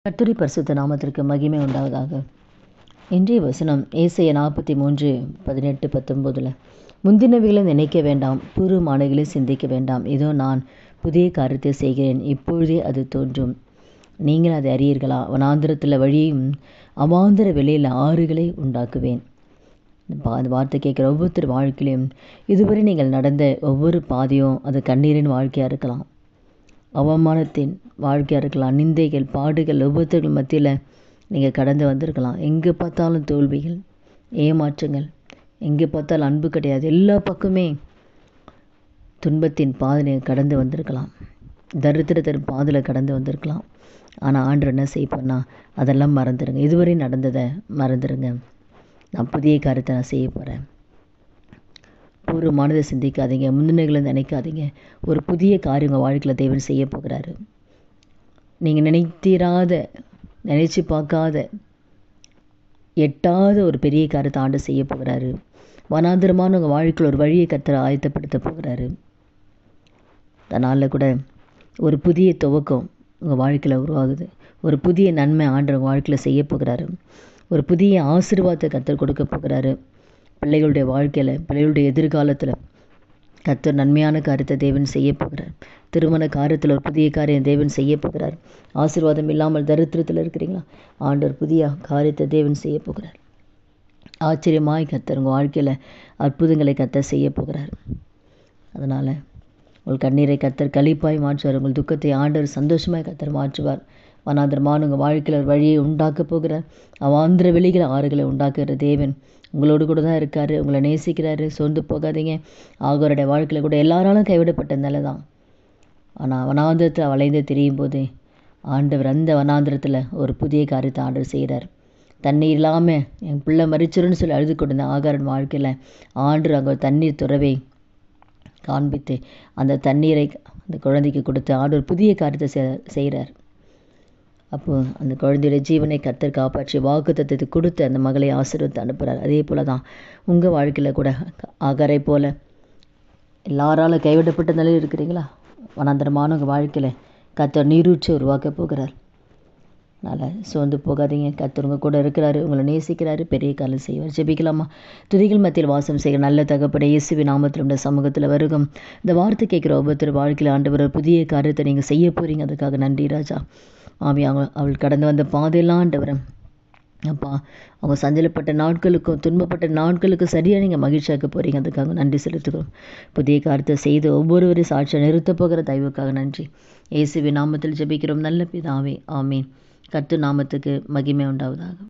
கர்த்தருடைய பரிசுத்த நாமத்திற்கு மகிமை உண்டாவதாக. இன்றைய வசனம் ஏசாயா 43:18-19. முந்தினவைகளை நினைக்க வேண்டாம், பூர்வமானவைகளை சிந்திக்க வேண்டாம். இதோ நான் புதிய காரியத்தை செய்கிறேன், இப்பொழுதே அது தோன்றும், நீங்கள் அதை அறியீர்களா? வனாந்திரத்தில் வழியையும் அவாந்தர வெளியில் ஆறுகளை உண்டாக்குவேன். அந்த வார்த்தை கேட்குற ஒவ்வொருத்தர் வாழ்க்கையிலையும் இதுவரை நீங்கள் நடந்த ஒவ்வொரு பாதையும் அது கண்ணீரின் வாழ்க்கையாக இருக்கலாம், அவமானத்தின் வாழ்க்கையாக இருக்கலாம், நிந்தைகள், பாடுகள், ஒவ்வொருத்தர்கள் மத்தியில் நீங்கள் கடந்து வந்திருக்கலாம். எங்கே பார்த்தாலும் தோல்விகள், ஏமாற்றங்கள், எங்கே பார்த்தாலும் அன்பு கிடையாது, எல்லா பக்கமே துன்பத்தின் பாதை நீங்கள் கடந்து வந்திருக்கலாம், தரித்திரத்தின் பாதையில் கடந்து வந்திருக்கலாம். ஆனால் ஆண்டவர் என்ன செய்யப்போனா, அதெல்லாம் மறந்துடுங்க, இதுவரை நடந்ததை மறந்துடுங்க, நான் புதிய காரியத்தை நான் செய்ய போகிறேன். பூர்வமானதை சிந்திக்காதீங்க, முன்னிலைகளை நினைக்காதீங்க. ஒரு புதிய காரியம் உங்கள் வாழ்க்கையில் தேவன் செய்ய போகிறாரு. நீங்கள் நினைச்சு பார்க்காத, எட்டாத ஒரு பெரிய காரியத்தை ஆண்டு செய்ய போகிறாரு. வனாந்திரமான உங்கள் வாழ்க்கையில் ஒரு வழியை கர்த்தர் ஆயத்தப்படுத்த போகிறாரு. அதனால் கூட ஒரு புதிய துவக்கம் உங்கள் வாழ்க்கையில் உருவாகுது. ஒரு புதிய நன்மை ஆண்டு உங்கள் வாழ்க்கையில் செய்ய போகிறாரு. ஒரு புதிய ஆசீர்வாதத்தை கர்த்தர் கொடுக்க போகிறாரு. பிள்ளைகளுடைய வாழ்க்கையில், பிள்ளைகளுடைய எதிர்காலத்தில் கர்த்தர் நன்மையான காரியத்தை தேவன் செய்ய போகிறார். திருமண காரியத்தில் ஒரு புதிய காரியம் தேவன் செய்ய போகிறார். ஆசீர்வாதம் இல்லாமல் தரித்திரத்தில் இருக்கிறீங்களா? ஆண்டவர் புதிய காரியத்தை தேவன் செய்ய போகிறார். ஆச்சரியமாய் கர்த்தர் உங்கள் வாழ்க்கையில் அற்புதங்களை கர்த்தர் செய்ய போகிறார். அதனால் உங்கள் கண்ணீரை கர்த்தர் களிப்பாய் மாற்றுவார். உங்கள் துக்கத்தை ஆண்டவர் சந்தோஷமாய் கர்த்தர் மாற்றுவார். வனாந்திரமான உங்கள் வாழ்க்கையில் ஒரு வழியை உண்டாக்க போகிறார். அவாந்திர வெளிகளை, ஆறுகளை உண்டாக்குகிற தேவன் உங்களோடு கூட தான் இருக்கார். உங்களை நேசிக்கிறாரு. சோர்ந்து போகாதீங்க. ஆகோருடைய வாழ்க்கையில் கூட எல்லாராலும் கைவிடப்பட்ட நிலை தான். ஆனால் வனாந்திரத்தில் வளைந்து திரியும் போது ஆண்டவர் அந்த வனாந்திரத்தில் ஒரு புதிய காரியத்தை ஆண்டவர் செய்கிறார். தண்ணீர் இல்லாமல் என் பிள்ளை மறிச்சிருன்னு சொல்லி அழுது கொண்டு ஆகாரன் வாழ்க்கையில் ஆண்டவர் அங்கே ஒரு தண்ணீர் துறவை காண்பித்து அந்த தண்ணீரை அந்த குழந்தைக்கு கொடுத்து ஆண்டவர் புதிய காரியத்தை செய்கிறார். அப்போது அந்த குழந்தையுடைய ஜீவனை கர்த்தர் காப்பாற்றி வாக்குத்தத்தத்தை கொடுத்து அந்த மகளை ஆசீர்வதித்து அனுப்புகிறார். அதே போல் தான் உங்கள் வாழ்க்கையில் கூட ஆகாரை போல் எல்லாராலும் கைவிடப்பட்ட நிலையில் இருக்கிறீங்களா? வனாந்தரமான உங்கள் வாழ்க்கையில் கர்த்தர் நீரூற்றி உருவாக்க போகிறார். அதனால் சோர்ந்து போகாதீங்க. கர்த்தர் உங்கள் கூட இருக்கிறாரு, உங்களை நேசிக்கிறாரு, பெரிய காரியம் செய்வார். ஜெபிக்கலாமா? துதிகள் மத்தியில் வாசம் செய்கிற நல்ல தகப்பனே, இயேசுவின் நாமத்தில் உடைய சமூகத்தில் வருகும். இந்த வார்த்தை கேட்குற ஒவ்வொருத்தர் வாழ்க்கையில் ஆண்டவர் புதிய காரியத்தை நீங்கள் செய்ய போகிறீங்க. அதுக்காக நன்றி ராஜா. ஆமி, அவள் கடந்து வந்த பாதையெல்லாம் ஆண்டவர் அப்பா, அவங்க சஞ்சலப்பட்ட நாட்களுக்கும் துன்பப்பட்ட நாட்களுக்கும் சரியாக நீங்கள் மகிழ்ச்சியாக்க போகிறீங்க. அதுக்காக நன்றி செலுத்துகிறோம். புதிய காரியத்தை செய்து ஒவ்வொருவரையும் சாட்சியாக நிறுத்தப் போகிற தயவுக்காக நன்றி. இயேசுவின் நாமத்தில் ஜெபிக்கிறோம் நல்ல பிதாவே, ஆமீன். கர்த்தர் நாமத்துக்கு மகிமை உண்டாவதாக.